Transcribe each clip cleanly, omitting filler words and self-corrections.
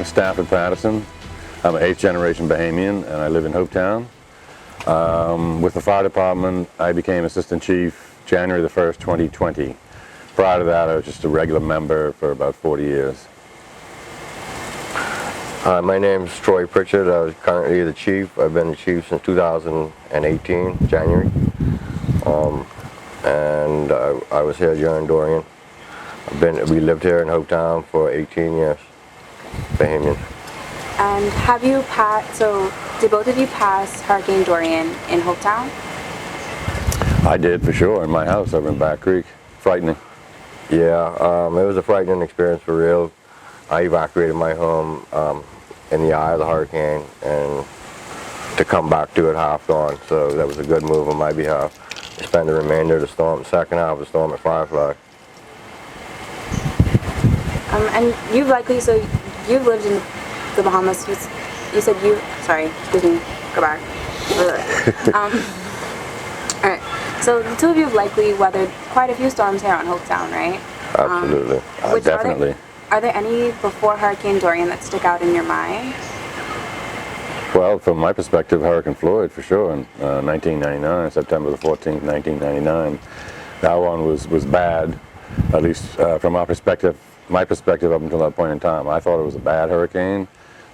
Stafford Patterson. I'm an 8th generation Bahamian and I live in Hopetown. With the fire department, I became assistant chief January the 1st, 2020. Prior to that, I was just a regular member for about 40 years. Hi, my name is Troy Pritchard. I was currently the chief. I've been the chief since 2018, January. And I was here during Dorian. We lived here in Hopetown for 18 years, Bahamian. And have you passed, so did both of you pass Hurricane Dorian in Hopetown? I did for sure, in my house over in Back Creek. Frightening. Yeah, it was a frightening experience for real. I evacuated my home in the eye of the hurricane and to come back to it half gone, so that was a good move on my behalf. I spent the remainder of the storm, second half of the storm at Firefly. And you've lived in the Bahamas. You said sorry, excuse me, go back. All right, so the two of you have likely weathered quite a few storms here on Hopetown, right? Absolutely. Definitely. Are there any before Hurricane Dorian that stick out in your mind? Well, from my perspective, Hurricane Floyd for sure in 1999, September the 14th, 1999. That one was bad, at least from our perspective. My perspective up until that point in time. I thought it was a bad hurricane.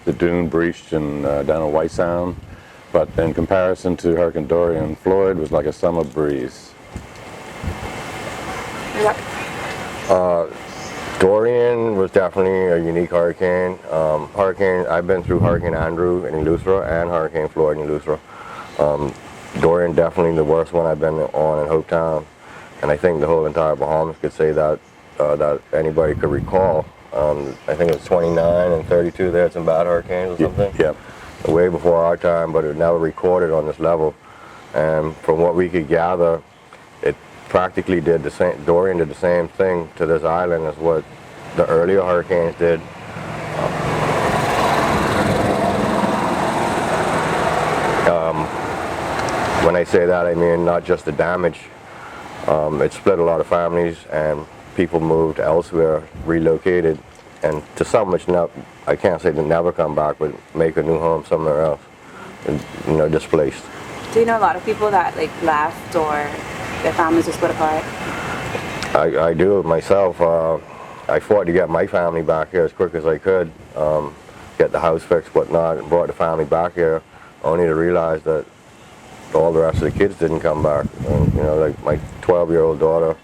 The dune breached down in White Sound. But in comparison to Hurricane Dorian, Floyd was like a summer breeze. Yep. Dorian was definitely a unique hurricane. I've been through Hurricane Andrew in Eleuthera and Hurricane Floyd in Eleuthera. Dorian definitely the worst one I've been on in Hopetown. And I think the whole entire Bahamas could say that anybody could recall. I think it was 29 and 32, they had some bad hurricanes or something. Yeah. Way before our time, but it never recorded on this level. And from what we could gather, it practically did the same. Dorian did the same thing to this island as what the earlier hurricanes did. When I say that, I mean not just the damage. It split a lot of families, and people moved elsewhere, relocated, and to some which I can't say to never come back, but make a new home somewhere else, and, displaced. Do you know a lot of people that left or their families were split apart? I do myself. I fought to get my family back here as quick as I could, get the house fixed, whatnot, and brought the family back here, only to realize that all the rest of the kids didn't come back. And, like my 12-year-old daughter,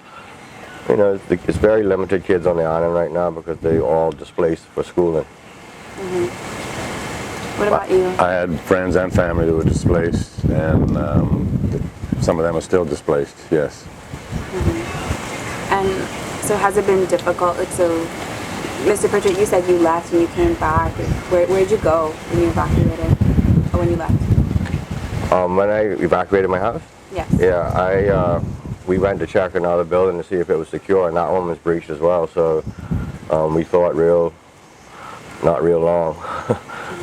it's very limited kids on the island right now because they all displaced for schooling. Mm-hmm. What about you? I had friends and family who were displaced, and some of them are still displaced, yes. Mm-hmm. And so has it been difficult? So, Mr. Pritchard, you said you left and you came back. Where'd you go when you evacuated, or when you left? When I evacuated my house? Yes. Yeah, we went to check another building to see if it was secure, and that one was breached as well. So we thought not real long,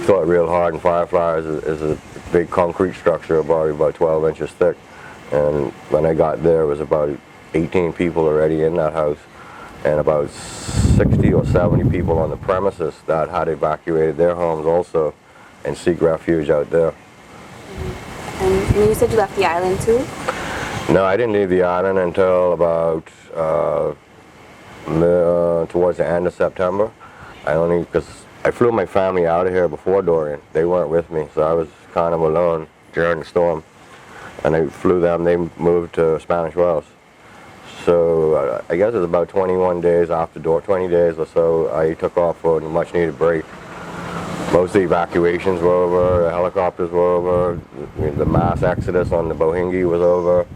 thought real hard. And Firefly is a big concrete structure, about 12 inches thick. And when I got there, it was about 18 people already in that house, and about 60 or 70 people on the premises that had evacuated their homes also and seek refuge out there. And you said you left the island too? No, I didn't leave the island until about towards the end of September. Because I flew my family out of here before Dorian. They weren't with me, so I was kind of alone during the storm. And I flew them, they moved to Spanish Wells. So I guess it was about 21 days after 20 days or so, I took off for a much needed break. Most of the evacuations were over, the helicopters were over, the mass exodus on the Bohingi was over.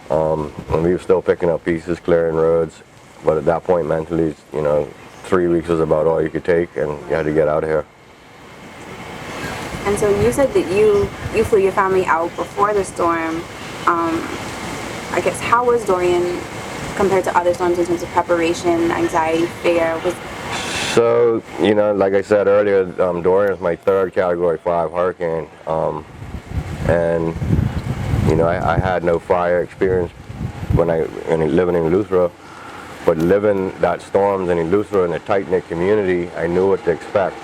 And we were still picking up pieces, clearing roads, but at that point mentally, 3 weeks was about all you could take, and you had to get out of here. And so you said that you flew your family out before the storm. I guess, how was Dorian compared to other storms in terms of preparation, anxiety, fear? So, like I said earlier, Dorian is my third Category 5 hurricane, and I had no fire experience when living in Eleuthera, but living that storms in Eleuthera in a tight-knit community, I knew what to expect.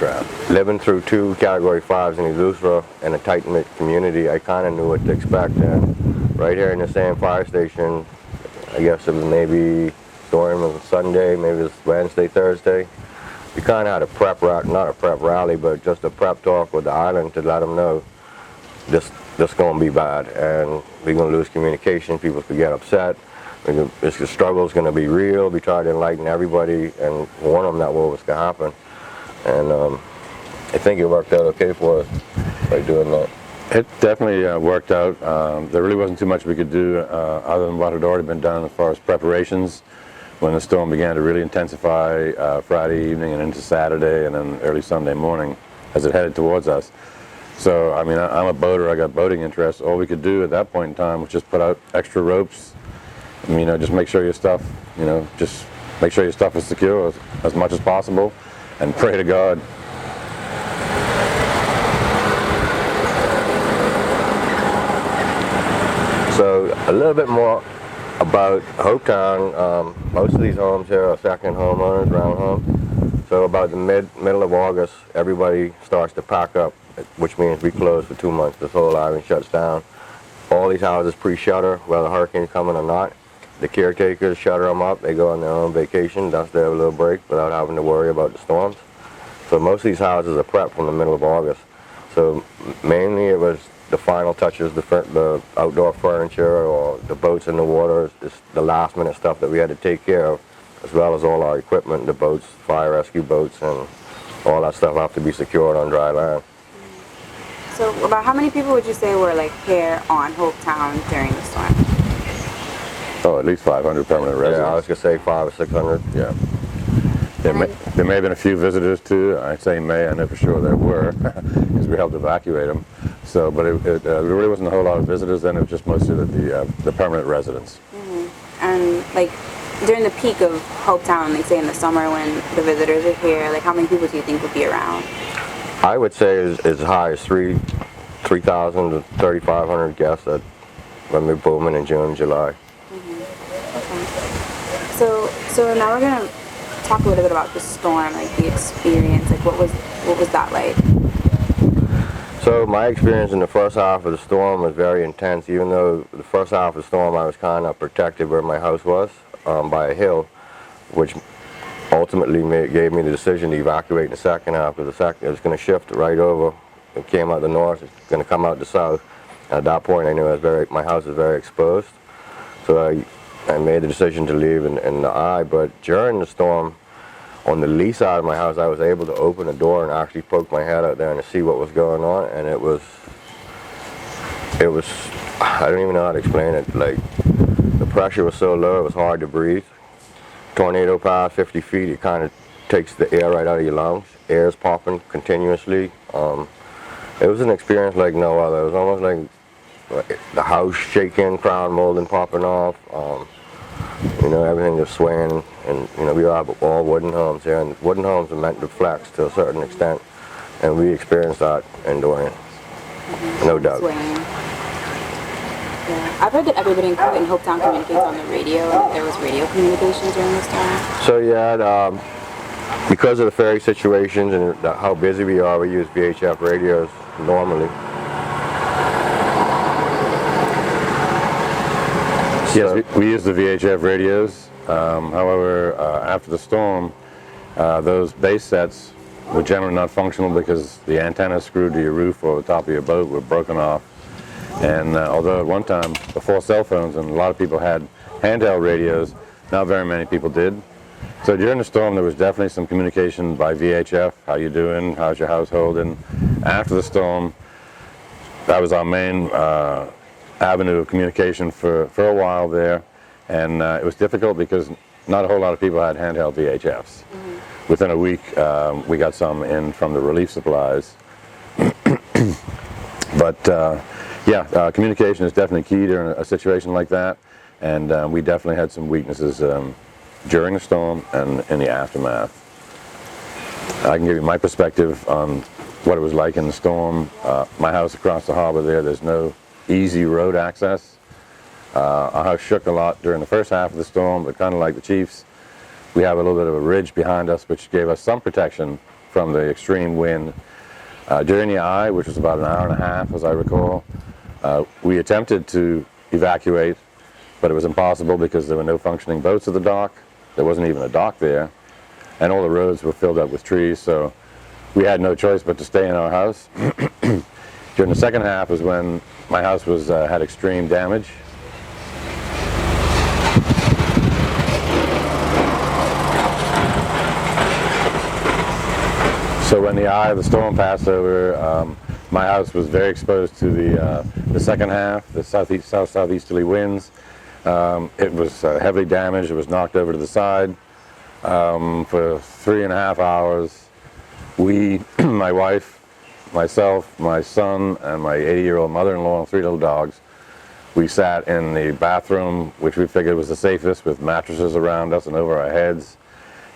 trap. Living through 2 Category 5s in Eleuthera in a tight-knit community, I kind of knew what to expect. And right here in the same fire station, I guess it was maybe Dorian was Sunday, maybe it was Wednesday, Thursday. We kind of had a prep not a prep rally, but just a prep talk with the island to let them know this going to be bad, and we're going to lose communication. People could get upset. The struggle's going to be real. We tried to enlighten everybody and warn them that what was going to happen. And I think it worked out okay for us by doing that. It definitely worked out. There really wasn't too much we could do other than what had already been done as far as preparations. When the storm began to really intensify Friday evening and into Saturday and then early Sunday morning as it headed towards us. So, I mean, I'm a boater, I got boating interests. All we could do at that point in time was just put out extra ropes. I mean, just make sure your stuff, just make sure your stuff is secure as much as possible and pray to God. So, a little bit more about Hopetown. Most of these homes here are second homeowners, round homes. So about the middle of August, everybody starts to pack up, which means we close for 2 months. This whole island shuts down. All these houses pre-shutter, whether the hurricane's coming or not. The caretakers shutter them up. They go on their own vacation. That's their little break without having to worry about the storms. So most of these houses are prepped from the middle of August. So mainly it was the final touches, the outdoor furniture or the boats in the water, is the last minute stuff that we had to take care of, as well as all our equipment, the boats, fire rescue boats, and all that stuff have to be secured on dry land. So about how many people would you say were here on Hopetown during the storm? Oh, at least 500 permanent residents. Yeah, I was going to say 500 or 600. Yeah. There may have been a few visitors too. I say may, I know for sure there were, because we helped evacuate them. So, but it really wasn't a whole lot of visitors then. It was just mostly the permanent residents. Mm-hmm. And during the peak of Hopetown, say in the summer when the visitors are here, how many people do you think would be around? I would say as high as 3,000 to 3,500 guests when we're booming in June, July. Mm-hmm. Okay. So now we're gonna talk a little bit about the storm, the experience. What was that like? So my experience in the first half of the storm was very intense. Even though the first half of the storm I was kind of protected where my house was by a hill, which ultimately gave me the decision to evacuate in the second half, because it was going to shift right over. It came out the north, it's going to come out the south. At that point I knew my house was very exposed. So I made the decision to leave in the eye, but during the storm, on the lee side of my house, I was able to open the door and actually poke my head out there and to see what was going on, and it was, I don't even know how to explain it. The pressure was so low, it was hard to breathe. Tornado pass, 50 feet, it kind of takes the air right out of your lungs. Air's popping continuously. It was an experience like no other. It was almost like the house shaking, crown molding popping off. Everything just swaying, and we have all wooden homes here, and wooden homes are meant to flex to a certain extent, and we experienced that in Dorian, no doubt. Swaying. Yeah. I've heard that everybody in Hopetown communicates on the radio, and there was radio communication during this time. So yeah, because of the ferry situations and how busy we are, we use VHF radios normally. Yes, we use the VHF radios. However, after the storm, those base sets were generally not functional because the antennas screwed to your roof or the top of your boat were broken off. And although at one time, before cell phones, and a lot of people had handheld radios, not very many people did. So during the storm, there was definitely some communication by VHF. How you doing? How's your household? And after the storm, that was our main avenue of communication for a while there, and it was difficult because not a whole lot of people had handheld VHFs. Mm-hmm. Within a week, we got some in from the relief supplies. But communication is definitely key during a situation like that, and we definitely had some weaknesses during the storm and in the aftermath. I can give you my perspective on what it was like in the storm. My house across the harbor there's no easy road access. Our house shook a lot during the first half of the storm, but kind of like the Chiefs, we have a little bit of a ridge behind us which gave us some protection from the extreme wind. During the eye, which was about an hour and a half, as I recall, we attempted to evacuate, but it was impossible because there were no functioning boats at the dock. There wasn't even a dock there, and all the roads were filled up with trees, so we had no choice but to stay in our house. During the second half was when my house was had extreme damage. So when the eye of the storm passed over, my house was very exposed to the second half, the southeasterly winds. It was heavily damaged. It was knocked over to the side. For 3.5 hours, we, my wife, myself, my son, and my 80-year-old mother-in-law and 3 little dogs, we sat in the bathroom, which we figured was the safest, with mattresses around us and over our heads,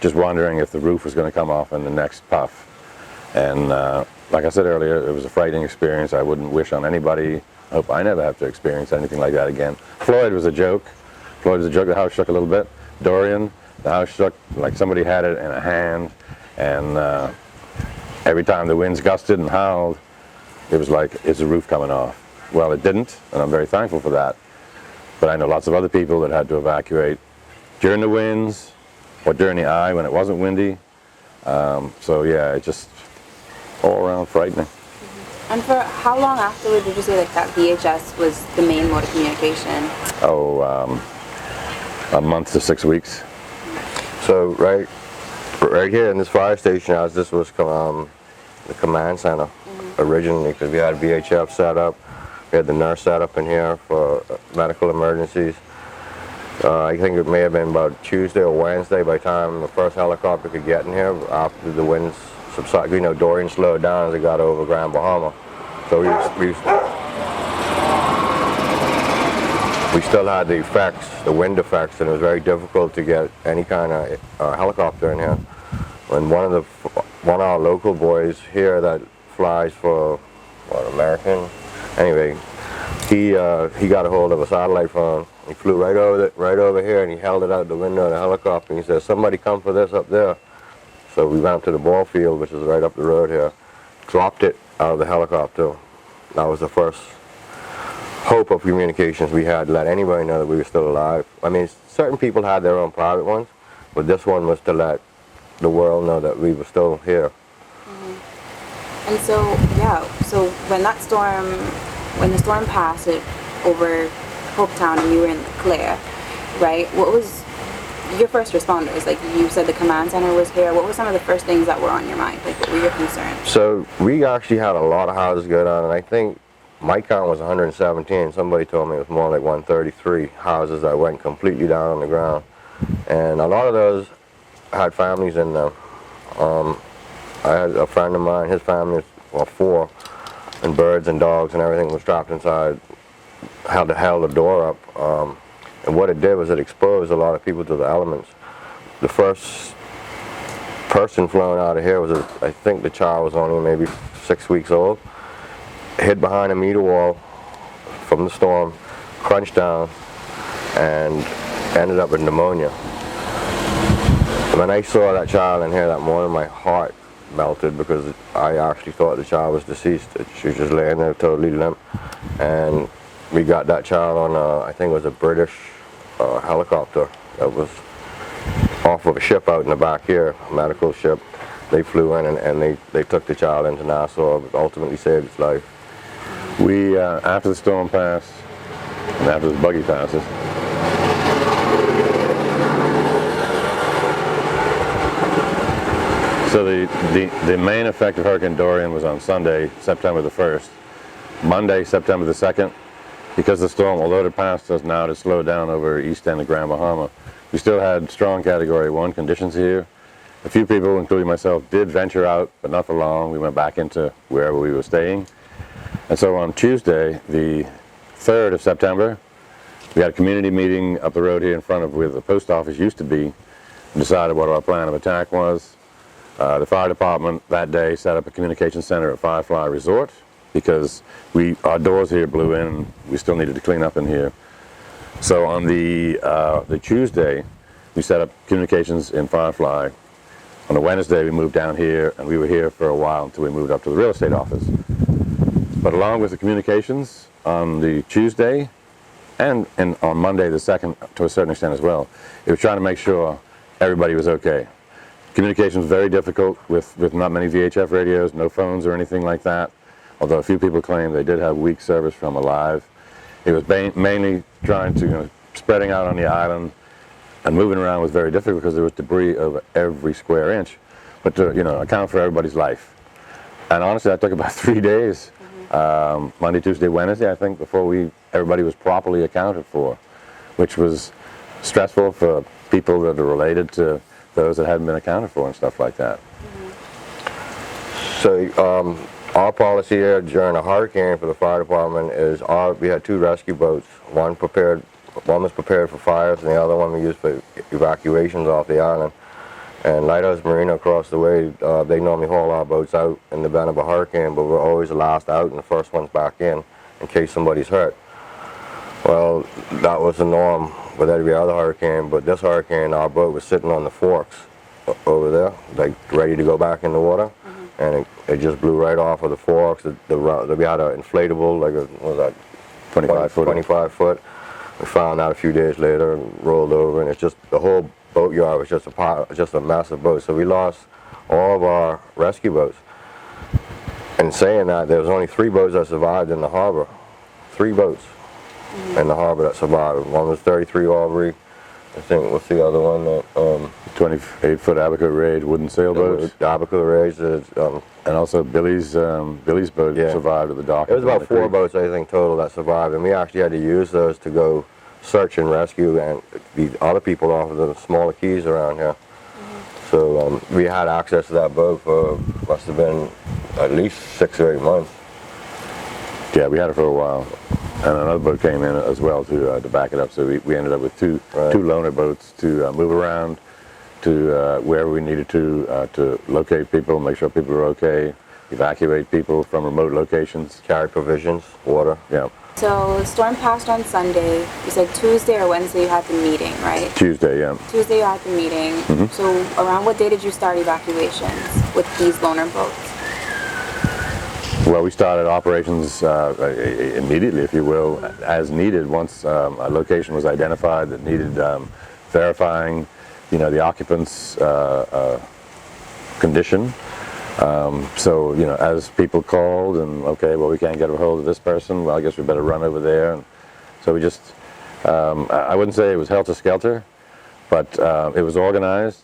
just wondering if the roof was going to come off in the next puff. And like I said earlier, it was a frightening experience. I wouldn't wish on anybody. I hope I never have to experience anything like that again. Floyd was a joke. Floyd was a joke. The house shook a little bit. Dorian, the house shook like somebody had it in a hand. And every time the winds gusted and howled, it was like, is the roof coming off? Well, it didn't, and I'm very thankful for that. But I know lots of other people that had to evacuate during the winds or during the eye when it wasn't windy. So yeah, it just all around frightening. And for how long afterward did you say like that VHS was the main mode of communication? Oh, a month to 6 weeks. So right here in this fire station house, this was the command center originally, because we had VHF set up. We had the nurse set up in here for medical emergencies. I think it may have been about Tuesday or Wednesday by the time the first helicopter could get in here after the winds subsided. You know, Dorian slowed down as it got over Grand Bahama. So we still had the effects, the wind effects, and it was very difficult to get any kind of helicopter in here. When one of our local boys here that flies for American, anyway, he got a hold of a satellite phone. He flew right over here, and he held it out the window of the helicopter, and he said, "Somebody come for this up there." So we went up to the ball field, which is right up the road here, dropped it out of the helicopter. That was the first hope of communications we had, to let anybody know that we were still alive. I mean, certain people had their own private ones, but this one was to let the world know that we were still here. And so, yeah, so when the storm passed it over Hopetown and you were in the clear, right, what was your first responders? Like you said the command center was here. What were some of the first things that were on your mind? Like what were your concerns? So we actually had a lot of houses go down, and I think my count was 117. Somebody told me it was more like 133 houses that went completely down on the ground. And a lot of those had families in them. I had a friend of mine, his family, well, 4, and birds and dogs and everything was trapped inside, held the door up. And what it did was it exposed a lot of people to the elements. The first person flown out of here was, I think the child was only maybe 6 weeks old, hid behind a meter wall from the storm, crunched down, and ended up with pneumonia. When I saw that child in here that morning, my heart melted, because I actually thought the child was deceased. She was just laying there totally limp. And we got that child on I think it was a British helicopter that was off of a ship out in the back here, a medical ship. They flew in and they took the child into Nassau, but ultimately saved its life. We, after the storm passed, and after the buggy passes, so the main effect of Hurricane Dorian was on Sunday, September the 1st. Monday, September the 2nd, because the storm, although it passed us now, to slow down over east end of Grand Bahama, we still had strong Category 1 conditions here. A few people, including myself, did venture out, but not for long. We went back into wherever we were staying. And so on Tuesday, the 3rd of September, we had a community meeting up the road here in front of where the post office used to be, and decided what our plan of attack was. The fire department that day set up a communication center at Firefly Resort, because our doors here blew in and we still needed to clean up in here. So on the Tuesday, we set up communications in Firefly. On a Wednesday, we moved down here, and we were here for a while until we moved up to the real estate office. But along with the communications on the Tuesday and on Monday the 2nd, to a certain extent as well, it was trying to make sure everybody was okay. Communication was very difficult with not many VHF radios, no phones or anything like that, although a few people claim they did have weak service from Alive. It was mainly trying to, spreading out on the island and moving around was very difficult because there was debris over every square inch, but to, account for everybody's life. And honestly, that took about 3 days, Monday, Tuesday, Wednesday, I think, before everybody was properly accounted for, which was stressful for people that are related to those that hadn't been accounted for and stuff like that. So our policy here during a hurricane for the fire department is we had 2 rescue boats. One was prepared for fires, and the other one we used for evacuations off the island. And Lighthouse Marina across the way, they normally haul our boats out in the event of a hurricane, but we're always the last out and the first ones back in case somebody's hurt. Well, that was the norm with every other hurricane, but this hurricane, our boat was sitting on the forks over there, like ready to go back in the water, and it just blew right off of the forks. We had an inflatable, like what was that, 25 foot. We found out a few days later and rolled over, and it's just the whole boatyard was just a massive boat. So we lost all of our rescue boats. And saying that, there was only 3 boats that survived in the harbor. 3 boats in the harbor that survived. One was 33 Aubrey. I think, what's the other one? 28-foot Abaco Rage wooden sailboats. The Abaco Rage. And also Billy's boat survived at the dock. It was about 4 boats, I think, total that survived. And we actually had to use those to go search and rescue and the other people off of the smaller keys around here. So we had access to that boat for, must have been at least 6 or 8 months. Yeah, we had it for a while. And another boat came in as well to back it up. So we ended up with two loaner boats to move around to wherever we needed to locate people, make sure people were okay, evacuate people from remote locations. Carry provisions, water. Yeah. So the storm passed on Sunday. You said Tuesday or Wednesday you had the meeting, right? Tuesday, yeah. Tuesday you had the meeting. So around what day did you start evacuations with these loaner boats? Well, we started operations immediately, if you will, as needed. Once a location was identified that needed verifying, the occupant's condition. So, as people called and, okay, well, we can't get a hold of this person, well, I guess we better run over there. And so we just, I wouldn't say it was helter-skelter, but it was organized.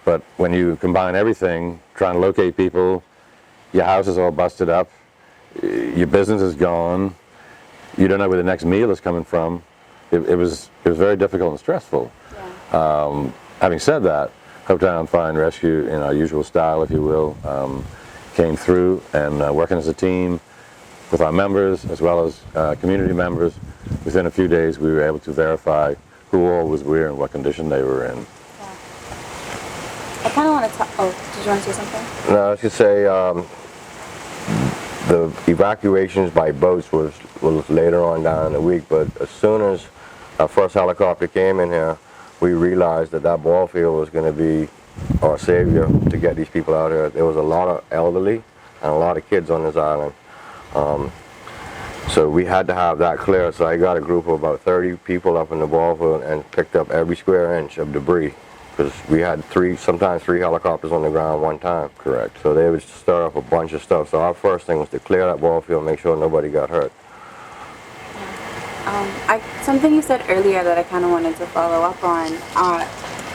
But when you combine everything, trying to locate people, your house is all busted up, your business is gone, you don't know where the next meal is coming from. It was very difficult and stressful. Yeah. Having said that, Hopetown Fire and Rescue, in our usual style, if you will, came through and working as a team with our members as well as community members. Within a few days, we were able to verify who all was where and what condition they were in. Yeah. I kind of want to talk. Oh, did you want to say something? No, I was going to say the evacuations by boats was later on down in the week, but as soon as our first helicopter came in here, we realized that ball field was going to be our savior to get these people out here. There was a lot of elderly and a lot of kids on this island. So we had to have that clear. So I got a group of about 30 people up in the ball field and picked up every square inch of debris, because we had sometimes three helicopters on the ground one time. Correct. So they would start up a bunch of stuff. So our first thing was to clear that ball field and make sure nobody got hurt. Something you said earlier that I kind of wanted to follow up on.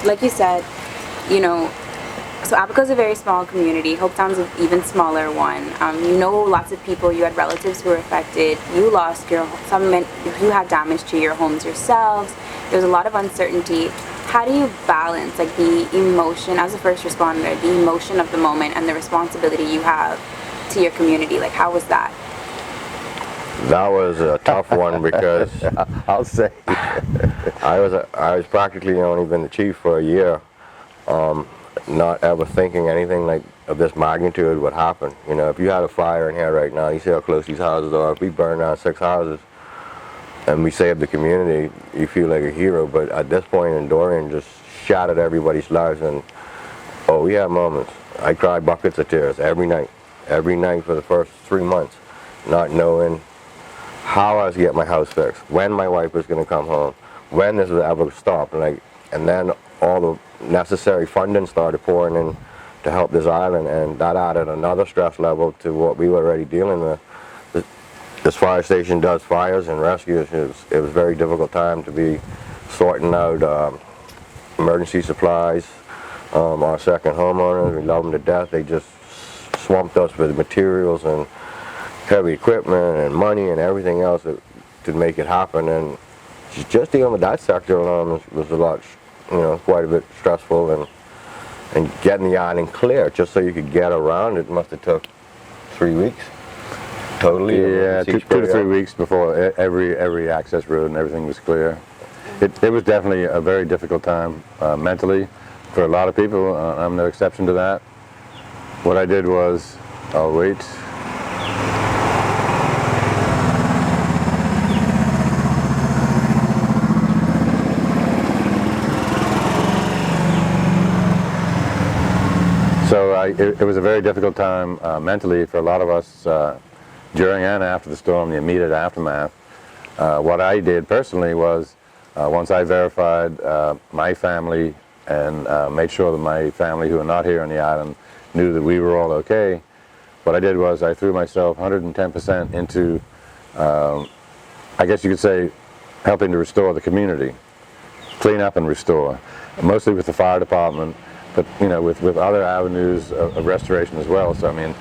Like you said, so Abaco's a very small community. Hopetown's an even smaller one. You know lots of people. You had relatives who were affected. You lost you had damage to your homes yourselves. There's a lot of uncertainty. How do you balance the emotion as a first responder, the emotion of the moment, and the responsibility you have to your community? How was that? That was a tough one because I'll say I was practically only been the chief for a year, not ever thinking anything of this magnitude would happen. If you had a fire in here right now, you see how close these houses are. If we burn down 6 houses and we saved the community, you feel like a hero. But at this point in Dorian, just shattered everybody's lives, and Oh, we had moments. I cried buckets of tears every night for the first 3 months, not knowing how I was to get my house fixed, when my wife was going to come home, when this would ever stop. And then all the necessary funding started pouring in to help this island, and that added another stress level to what we were already dealing with. This fire station does fires and rescues. It was a very difficult time to be sorting out emergency supplies. Our second homeowners, we love them to death. They just swamped us with materials and heavy equipment and money and everything else to make it happen. And just dealing with that sector alone was a lot, quite a bit stressful. And getting the island clear just so you could get around it must have took 3 weeks. Totally. Yeah, 2 to 3 weeks before every access road and everything was clear. It was definitely a very difficult time mentally for a lot of people. I'm no exception to that. What I did was, I'll wait. So it was a very difficult time mentally for a lot of us during and after the storm, the immediate aftermath. What I did personally was, once I verified my family and made sure that my family who are not here on the island knew that we were all okay, what I did was I threw myself 110% into, I guess you could say, helping to restore the community, clean up and restore, mostly with the fire department, but with other avenues of restoration as well. So I mean,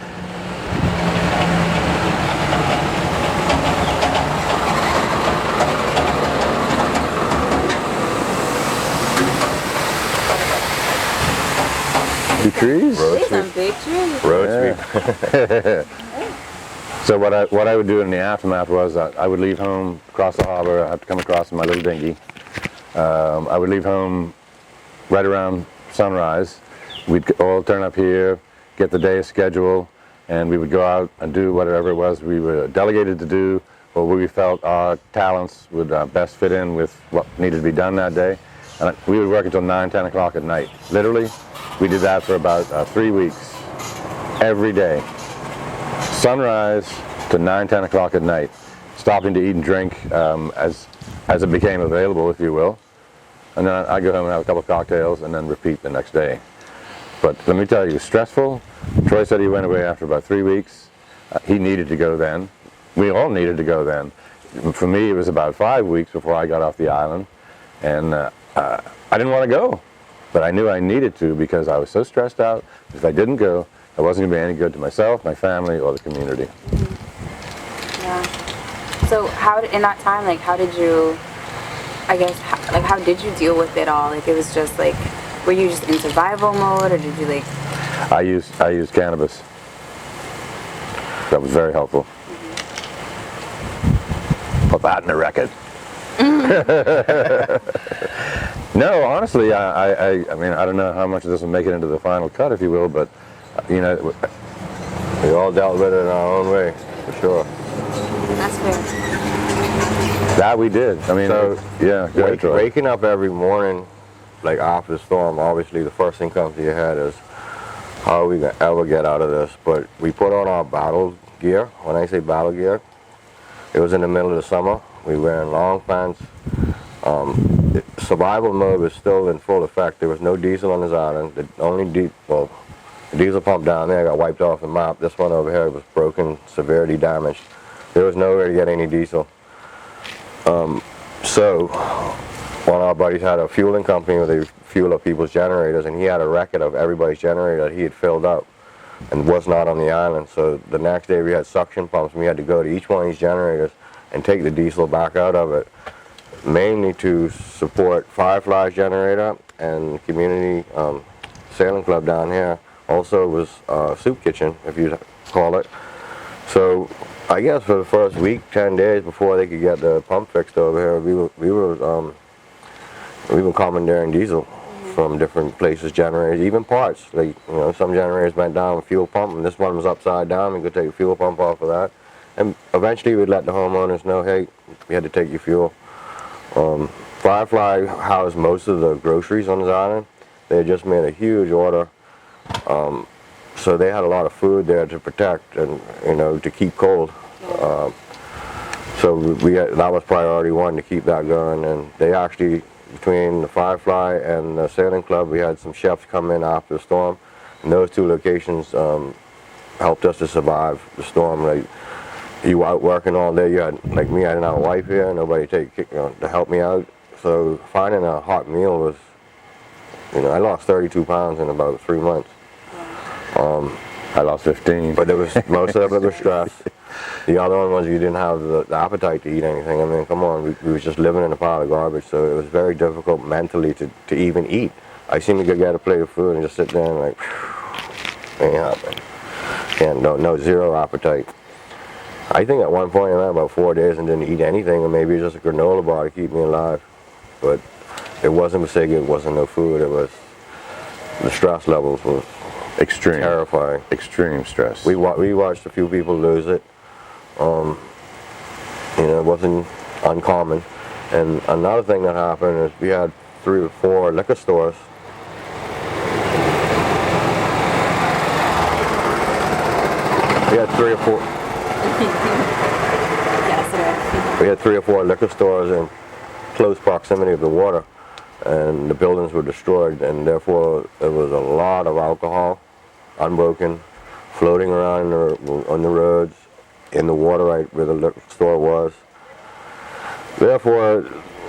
big trees. These some big trees. Road sweep. So what I would do in the aftermath was I would leave home, cross the harbor. I have to come across in my little dinghy. I would leave home right around sunrise. We'd all turn up here, get the day's schedule, and we would go out and do whatever it was we were delegated to do, or where we felt our talents would best fit in with what needed to be done that day. And we would work until 9, 10 o'clock at night. Literally, we did that for about 3 weeks, every day. Sunrise to 9, 10 o'clock at night, stopping to eat and drink as it became available, if you will. And then I'd go home and have a couple of cocktails and then repeat the next day. But let me tell you, it was stressful. Troy said he went away after about 3 weeks. He needed to go then. We all needed to go then. For me, it was about 5 weeks before I got off the island. And I didn't want to go, but I knew I needed to because I was so stressed out. If I didn't go, I wasn't going to be any good to myself, my family, or the community. Mm-hmm. Yeah. So in that time, how did you, how did you deal with it all? It was just were you just in survival mode, or did you I used cannabis. That was very helpful. Mm-hmm. Put that in the record. No, honestly, I mean, I don't know how much of this will make it into the final cut, if you will, but we all dealt with it in our own way, for sure. That's fair. That we did. I mean, So, yeah, go ahead, Troy. Waking up every morning, after the storm, obviously the first thing comes to your head is, how are we going to ever get out of this? But we put on our battle gear. When I say battle gear, it was in the middle of the summer. We were wearing long pants. Survival mode was still in full effect. There was no diesel on this island. The only the diesel pump down there got wiped off the map. This one over here was broken, severely damaged. There was nowhere to get any diesel. So one of our buddies had a fueling company where they fuel up people's generators, and he had a record of everybody's generator that he had filled up and was not on the island. So the next day we had suction pumps, and we had to go to each one of these generators and take the diesel back out of it, mainly to support Firefly's generator and community sailing club down here. Also was soup kitchen, if you call it. So I guess for the first week, 10 days before they could get the pump fixed over here, we were commandeering diesel from different places, generators, even parts. Some generators went down with fuel pump, and this one was upside down. We could take a fuel pump off of that. And eventually we'd let the homeowners know, hey, we had to take your fuel. Firefly housed most of the groceries on this island. They had just made a huge order So they had a lot of food there to protect and, to keep cold. So that was priority one, to keep that going. And they actually, between the Firefly and the Sailing Club, we had some chefs come in after the storm. And those two locations helped us to survive the storm. Like, you were out working all day. You had, like me, I didn't have a wife here, nobody to help me out. So finding a hot meal was, I lost 32 pounds in about 3 months. I lost 15. But there was most of it was stress. The other one was you didn't have the appetite to eat anything. I mean, come on, we was just living in a pile of garbage, so it was very difficult mentally to even eat. I seemed to go get a plate of food and just sit there and like, ain't happening. And no, zero appetite. I think at one point I went about 4 days and didn't eat anything, or maybe just a granola bar to keep me alive. But it wasn't a mistake, it wasn't no food, it was the stress levels was Extreme. terrifying. Extreme stress. We watched a few people lose it. It wasn't uncommon. And another thing that happened is we had 3 or 4 liquor stores. We had 3 or 4. Yes, sir. We had 3 or 4 liquor stores in close proximity of the water, and the buildings were destroyed, and therefore there was a lot of alcohol, unbroken, floating around on the roads, in the water right where the liquor store was. Therefore,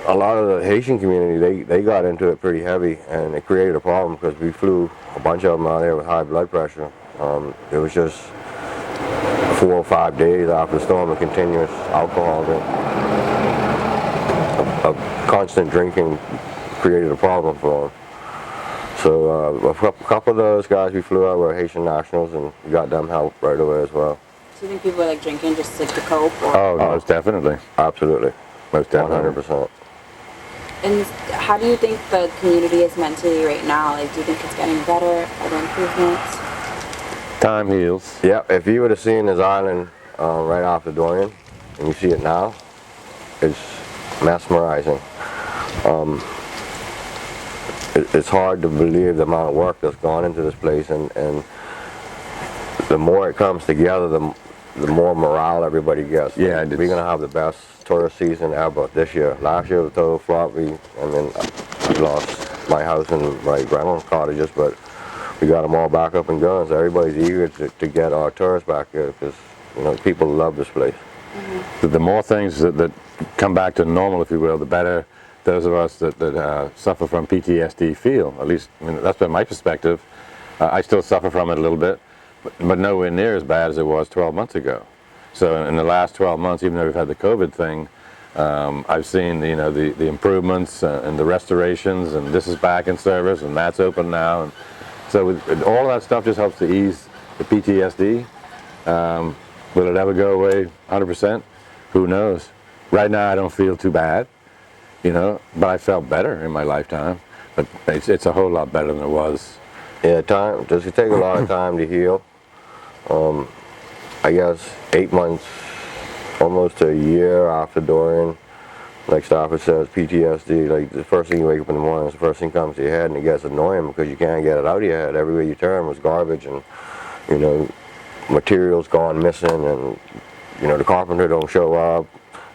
a lot of the Haitian community, they got into it pretty heavy, and it created a problem because we flew a bunch of them out here with high blood pressure. It was just 4 or 5 days after the storm of continuous alcohol drink. Of constant drinking created a problem for them. So a couple of those guys we flew out were Haitian nationals, and we got them help right away as well. Do you think people are like drinking just like to cope? Or? Oh, most definitely. Absolutely. Most definitely. 100%. And how do you think the community is mentally right now? Like, do you think it's getting better? Are there improvements? Time heals. Yeah, if you would have seen this island right after Dorian, and you see it now, it's mesmerizing. It's hard to believe the amount of work that's gone into this place, and the more it comes together, the more morale everybody gets. Yeah, we're gonna have the best tourist season ever this year. Last year was a total flop. I lost my house and my rental cottages, but we got them all back up and going. So everybody's eager to get our tourists back here because people love this place. Mm-hmm. The more things that come back to normal, if you will, the better those of us that suffer from PTSD feel. At least, that's been my perspective. I still suffer from it a little bit, but nowhere near as bad as it was 12 months ago. So in the last 12 months, even though we've had the COVID thing, I've seen the improvements and the restorations, and this is back in service, and that's open now. And so all of that stuff just helps to ease the PTSD. Will it ever go away 100%? Who knows? Right now I don't feel too bad, but I felt better in my lifetime. But it's a whole lot better than it was. Yeah, does it take a lot of time to heal? I guess 8 months, almost a year after Dorian, like Stafford says, PTSD, like the first thing you wake up in the morning is the first thing comes to your head, and it gets annoying because you can't get it out of your head. Everywhere you turn was garbage, and materials gone missing, and the carpenter don't show up,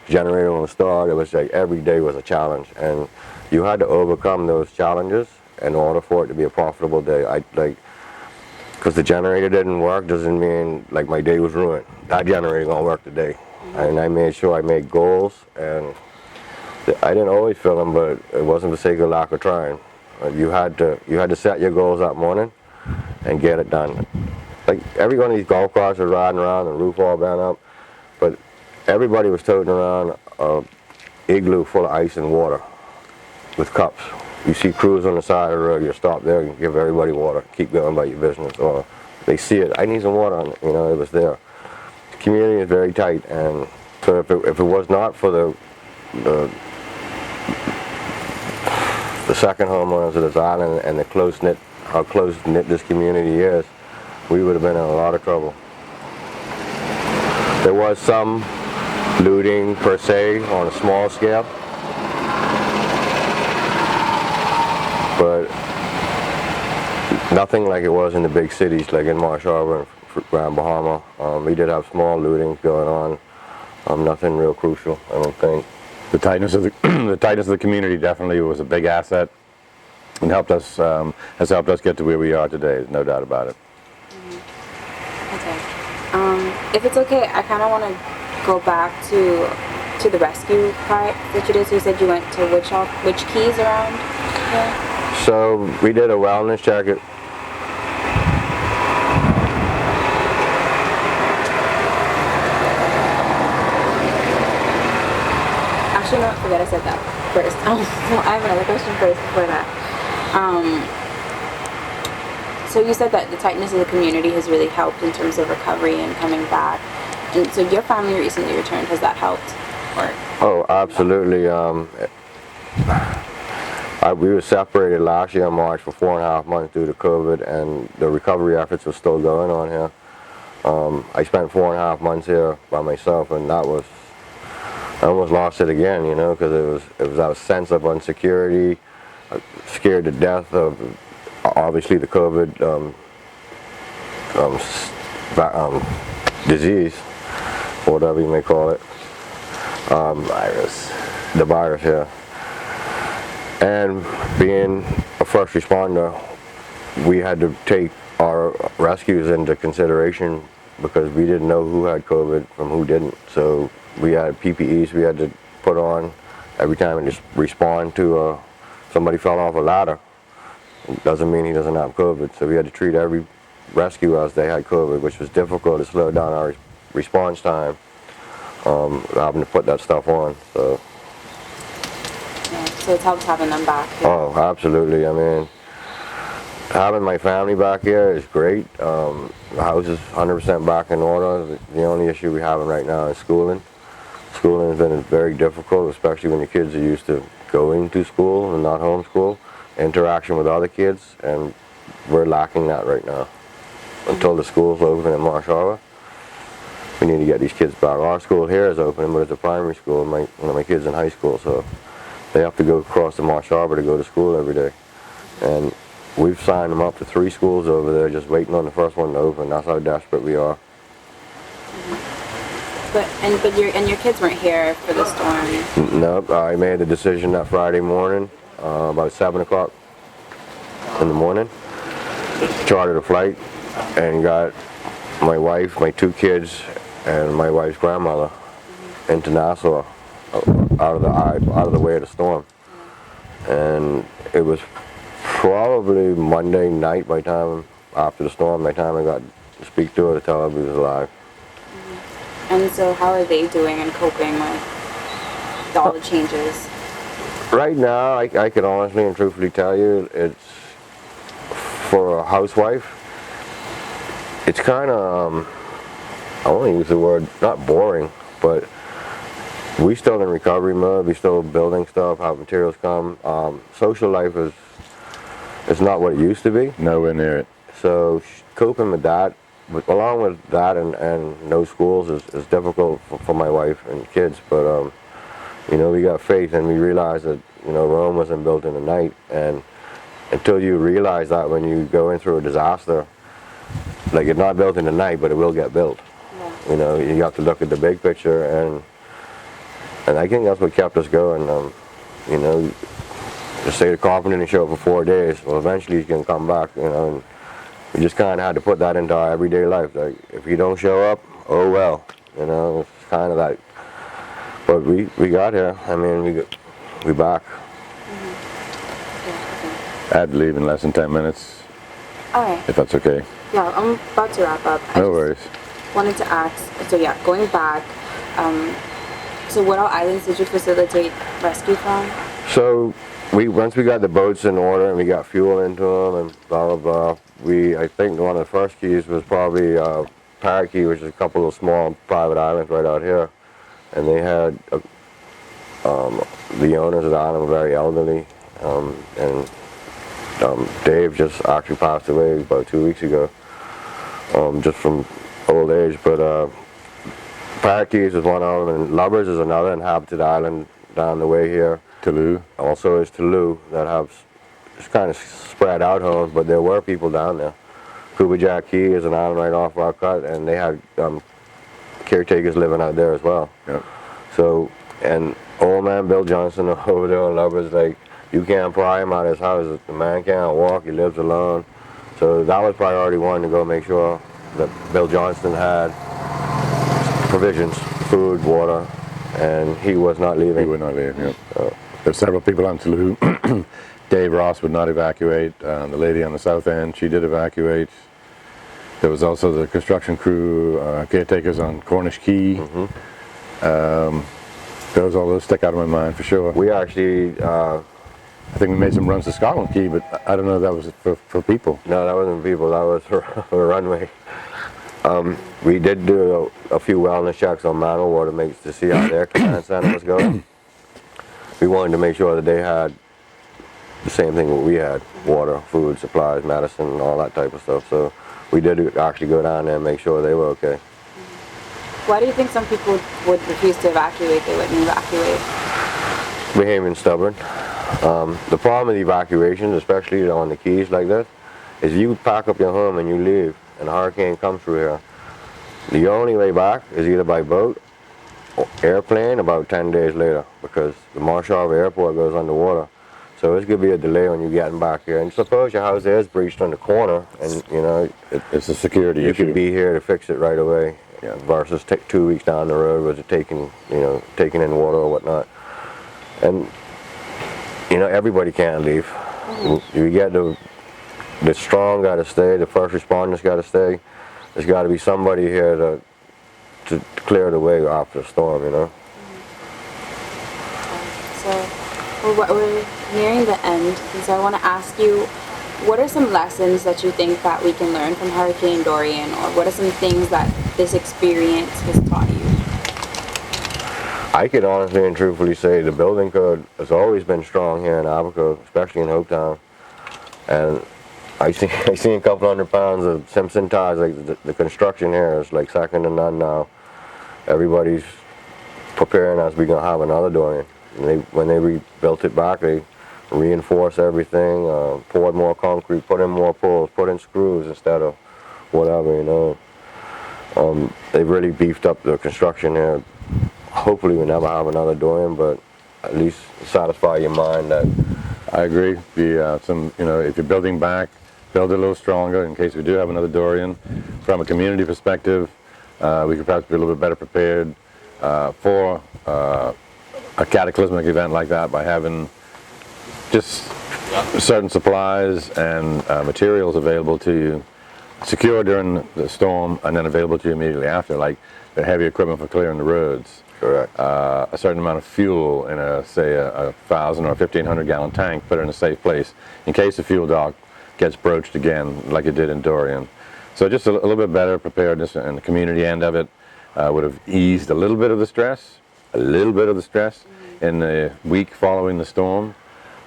generator won't start. It was like every day was a challenge, and you had to overcome those challenges in order for it to be a profitable day. Because the generator didn't work doesn't mean like my day was ruined. That generator gonna work today. And I made sure I made goals, and I didn't always fill them, but it wasn't for sake of lack of trying. You had to set your goals that morning and get it done. Like every one of these golf carts was riding around, the roof all bent up, but everybody was toting around a igloo full of ice and water with cups. You see crews on the side of the road, you stop there and give everybody water. Keep going about your business. Or they see it, I need some water on it, it was there. The community is very tight, and so if it was not for the second homeowners of this island and how close-knit this community is, we would have been in a lot of trouble. There was some looting per se on a small scale, but Nothing like it was in the big cities, like in Marsh Harbor and Grand Bahama. We did have small looting going on. Nothing real crucial, I don't think. The tightness of the the tightness of the community definitely was a big asset, and has helped us get to where we are today. No doubt about it. Okay. If it's okay, I kind of want to go back to the rescue part that you did. So you said you went to which keys around here? So we did a wellness check. Actually, no, forget I said that first. So I have another question first before that. So you said that the tightness of the community has really helped in terms of recovery and coming back. And so your family recently returned. Has that helped? Or Oh, absolutely. We were separated last year in March for 4.5 months due to COVID, and the recovery efforts were still going on here. I spent 4.5 months here by myself, and I almost lost it again, you know, because it was that sense of insecurity, scared to death of obviously the COVID disease, whatever you may call it, the virus here. And being a first responder, we had to take our rescues into consideration because we didn't know who had COVID from who didn't. So we had PPEs we had to put on every time and just respond to somebody fell off a ladder. It doesn't mean he doesn't have COVID. So we had to treat every rescue as they had COVID, which was difficult. To slow down our response time, having to put that stuff on. So. yeah, so it's helped having them back. Yeah. Oh, absolutely. I mean, having my family back here is great. The house is 100% back in order. The only issue we're having right now is schooling. Schooling has been very difficult, especially when the kids are used to going to school and not homeschool. Interaction with other kids, and we're lacking that right now. Until the schools open in Marsh Harbor, we need to get these kids back. Our school here is open, but it's a primary school. My kids in high school, so they have to go across the Marsh Harbor to go to school every day. And we've signed them up to 3 schools over there, just waiting on the first one to open. That's how desperate we are. But your kids weren't here for the storm. Nope, I made the decision that Friday morning, about 7 o'clock in the morning. Chartered a flight and got my wife, my 2 kids, and my wife's grandmother into Nassau, out of the way of the storm. And it was probably Monday night after the storm, by the time I got to speak to her to tell her we was alive. And so how are they doing and coping with all the changes? Right now, I can honestly and truthfully tell you, it's, for a housewife, it's kind of, I want to use the word, not boring, but we still in recovery mode. We still building stuff, have materials come. Social life is not what it used to be. Nowhere near it. So coping with that, along with that and no schools is difficult for my wife and kids. But you know, we got faith, and we realized that, you know, Rome wasn't built in a night. And until you realize that when you go in through a disaster, like, it's not built in a night, but it will get built. Yeah. You know, you have to look at the big picture, and I think that's what kept us going. You know, just say the carpenter didn't show up for 4 days. Well, eventually he's gonna come back. You know, and we just kind of had to put that into our everyday life. Like, if he don't show up, oh well. You know, it's kind of like. But we got here. I mean, we back. Mm-hmm. I had to leave in less than 10 minutes, Alright. if that's okay. Yeah, I'm about to wrap up. No worries. Wanted to ask, so yeah, going back, so what all islands did you facilitate rescue from? So once we got the boats in order and we got fuel into them and blah blah blah, I think one of the first keys was probably Parrot Key, which is a couple of small private islands right out here, and they had the owners of the island were very elderly, and Dave just actually passed away about 2 weeks ago, just from old age. But Parrot Keys is one of them, and Lubbers is another inhabited island down the way here. Toulouse. Also is Toulouse, that have just kind of spread out homes, but there were people down there. Cooper Jack Key is an island right off our cut, and they had caretakers living out there as well. Yep. So, and old man Bill Johnson over there in Lubbock's like, you can't pry him out of his house. The man can't walk, he lives alone. So that was priority one, to go make sure that Bill Johnston had provisions, food, water, and he was not leaving. He would not leave, yeah. There's several people on Tulu. Dave Ross would not evacuate. The lady on the south end, she did evacuate. There was also the construction crew, caretakers on Cornish Key. Those stick out of my mind for sure. We actually, I think we made some runs to Scotland Key, but I don't know if that was for people. no, that wasn't people, that was for a runway. We did do a few wellness checks on Manor Water to see how their command center was going. We wanted to make sure that they had the same thing that we had: water, food, supplies, medicine, all that type of stuff. So we did actually go down there and make sure they were okay. Why do you think some people would refuse to evacuate? They wouldn't evacuate. Behaving stubborn. The problem with evacuations, especially on the Keys like this, is you pack up your home and you leave, and a hurricane comes through here. The only way back is either by boat or airplane about 10 days later, because the Marshall Airport goes underwater. So it's going to be a delay on you getting back here. And suppose your house is breached on the corner, and you know It's a security you issue. could be here to fix it right away. Yeah. Versus take 2 weeks down the road with it taking in water or whatnot. And everybody can't leave. You get the strong got to stay. The first responders got to stay. There's got to be somebody here to clear the way after the storm. So we're nearing the end, and so I want to ask you, what are some lessons that you think that we can learn from Hurricane Dorian, or what are some things that this experience has taught you? I can honestly and truthfully say the building code has always been strong here in Abaco, especially in Hopetown. And I seen a couple $100 pounds of Simpson ties. Like the construction here is like second to none now. Everybody's preparing as we're gonna have another Dorian. And when they rebuilt it back, they reinforced everything, poured more concrete, put in more poles, put in screws instead of whatever. They've really beefed up the construction here. Hopefully we never have another Dorian, but at least satisfy your mind that. I agree. If you're building back, build it a little stronger in case we do have another Dorian. From a community perspective, we could perhaps be a little bit better prepared for a cataclysmic event like that by having just certain supplies and materials available to you, secure during the storm, and then available to you immediately after, like the heavy equipment for clearing the roads. Correct. A certain amount of fuel in a 1,000 or 1,500 gallon tank, put it in a safe place in case the fuel dock gets broached again like it did in Dorian. So just a little bit better preparedness, and the community end of it would have eased a little bit of the stress in the week following the storm.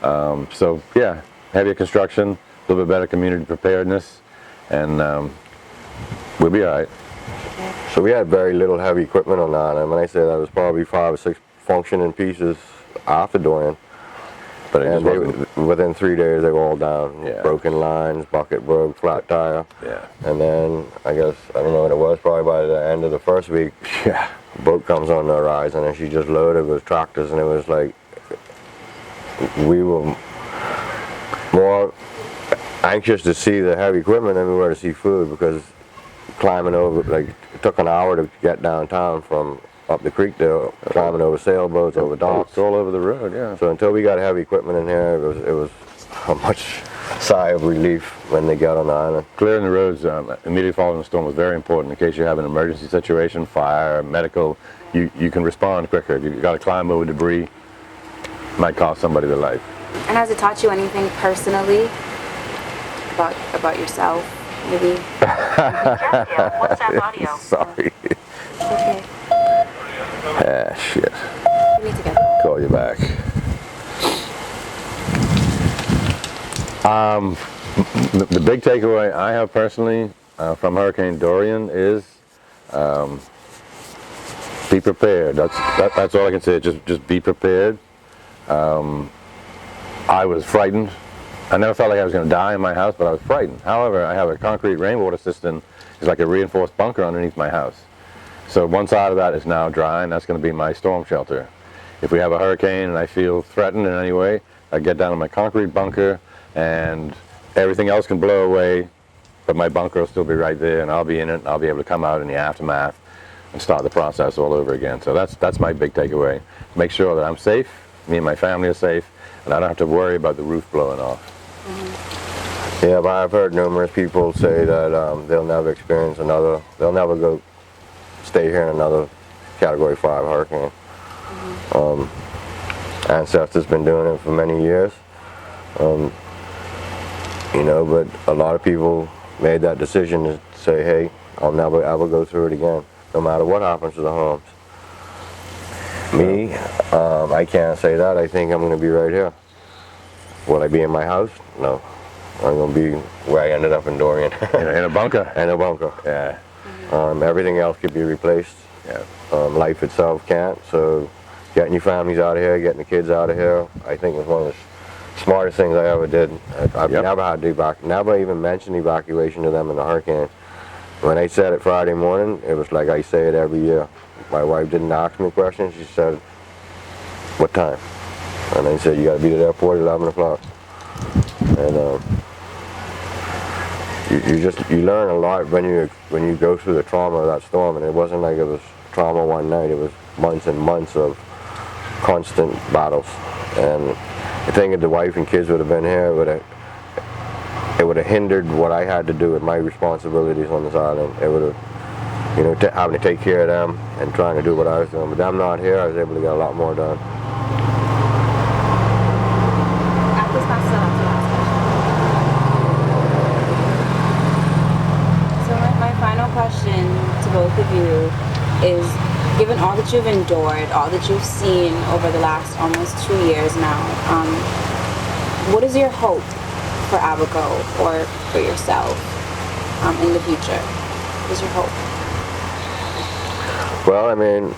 So yeah, heavier construction, a little bit better community preparedness, and we'll be all right. So we had very little heavy equipment on that, and when I say that, it was probably 5 or 6 functioning pieces after Dorian. But Within 3 days they were all down. Yeah. Broken lines, bucket broke, flat tire. Yeah. And then I don't know what it was, probably by the end of the first week, Yeah. a boat comes on the horizon, and she just loaded with tractors, and it was like we were more anxious to see the heavy equipment than we were to see food, because climbing over, like, it took an hour to get downtown from up the creek there, climbing over sailboats, over docks. It's all over the road, yeah. So until we got heavy equipment in here, it was a much sigh of relief when they got on the island. Clearing the roads immediately following the storm was very important in case you have an emergency situation, fire, medical. You can respond quicker. If you've got to climb over debris, might cost somebody their life. And has it taught you anything personally about yourself, maybe? WhatsApp audio. Sorry. Okay. Ah, shit. We need to get Call you back. The big takeaway I have personally from Hurricane Dorian is be prepared. That's all I can say. Just be prepared. I was frightened I never felt like I was going to die in my house, but I was frightened. However, I have a concrete rainwater system. It's like a reinforced bunker underneath my house. So one side of that is now dry, and that's going to be my storm shelter. If we have a hurricane and I feel threatened in any way, I get down to my concrete bunker, and everything else can blow away, but my bunker will still be right there, and I'll be in it, and I'll be able to come out in the aftermath and start the process all over again. So that's my big takeaway. Make sure that I'm safe, me and my family are safe, and I don't have to worry about the roof blowing off. Yeah, but I've heard numerous people say that they'll never experience they'll never go stay here in another Category 5 hurricane. Ancestors been doing it for many years. You know, but a lot of people made that decision to say, hey, I'll never ever go through it again, no matter what happens to the homes. Me, I can't say that. I think I'm going to be right here. Will I be in my house? No. I'm going to be where I ended up in Dorian. In a bunker? In a bunker. Yeah. Everything else could be replaced. Yeah. Life itself can't. So getting your families out of here, getting the kids out of here, I think was one of the smartest things I ever did. I've never had to never even mentioned evacuation to them in the hurricane. When I said it Friday morning, it was like I say it every year. My wife didn't ask me questions. She said, what time? And I said, you got to be at the airport at 11 o'clock. And you learn a lot when you go through the trauma of that storm. And it wasn't like it was trauma one night. It was months and months of constant battles. And I think if the wife and kids would have been here, it would have hindered what I had to do with my responsibilities on this island. It would have, you know, having to take care of them and trying to do what I was doing. But them not here, I was able to get a lot more done. Question to both of you is, given all that you've endured, all that you've seen over the last almost 2 years now, what is your hope for Abaco or for yourself in the future? What is your hope? Well, I mean,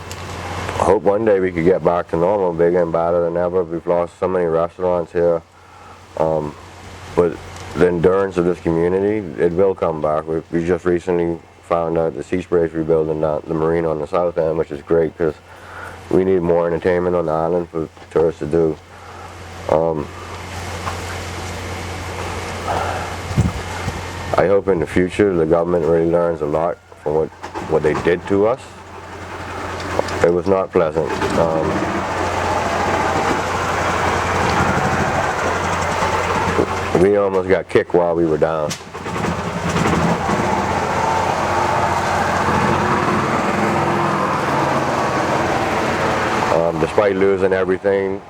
I hope one day we could get back to normal, bigger and better than ever. We've lost so many restaurants here, but the endurance of this community, it will come back. We just recently found out the Sea Spray's rebuilding the marina on the south end, which is great because we need more entertainment on the island for tourists to do. I hope in the future the government really learns a lot from what they did to us. It was not pleasant. We almost got kicked while we were down. Despite losing everything,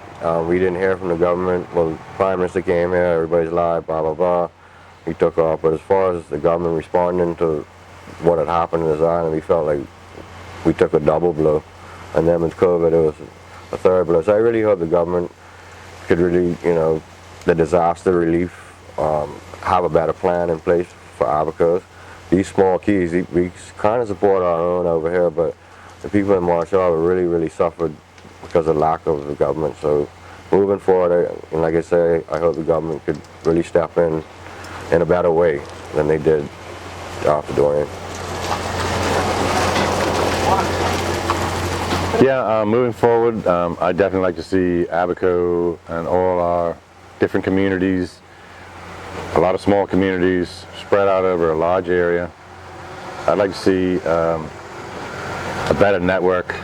we didn't hear from the government. Well, the Prime Minister came here, everybody's alive, blah, blah, blah. He took off. But as far as the government responding to what had happened in this island, we felt like we took a double blow. And then with COVID, it was a third blow. So I really hope the government could really, you know, the disaster relief, have a better plan in place for Abacos. These small cays, we kind of support our own over here, but the people in Marshall really, really suffered because of lack of the government. So moving forward, and like I say, I hope the government could really step in a better way than they did after Dorian. Yeah, moving forward, I'd definitely like to see Abaco and all our different communities, a lot of small communities spread out over a large area. I'd like to see a better network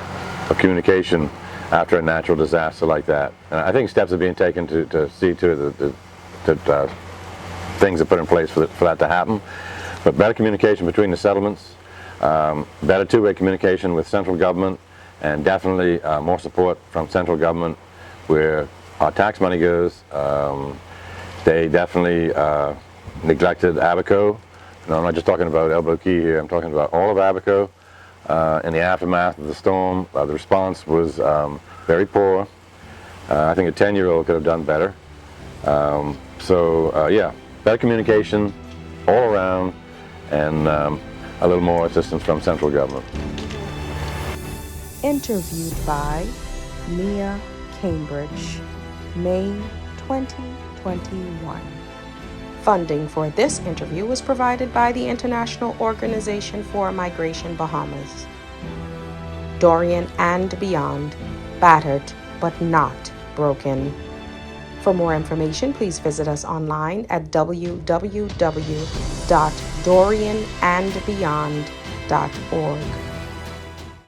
of communication after a natural disaster like that. And I think steps are being taken to see to that things are put in place for that to happen. But better communication between the settlements, better two-way communication with central government, and definitely more support from central government where our tax money goes. They definitely neglected Abaco. No, I'm not just talking about Elbow Cay here, I'm talking about all of Abaco. In the aftermath of the storm, the response was very poor. I think a 10-year-old could have done better. Yeah, better communication all around, and a little more assistance from central government. Interviewed by Mia Cambridge, May 2021. Funding for this interview was provided by the International Organization for Migration Bahamas. Dorian and beyond, battered but not broken. For more information, please visit us online at www.dorianandbeyond.org.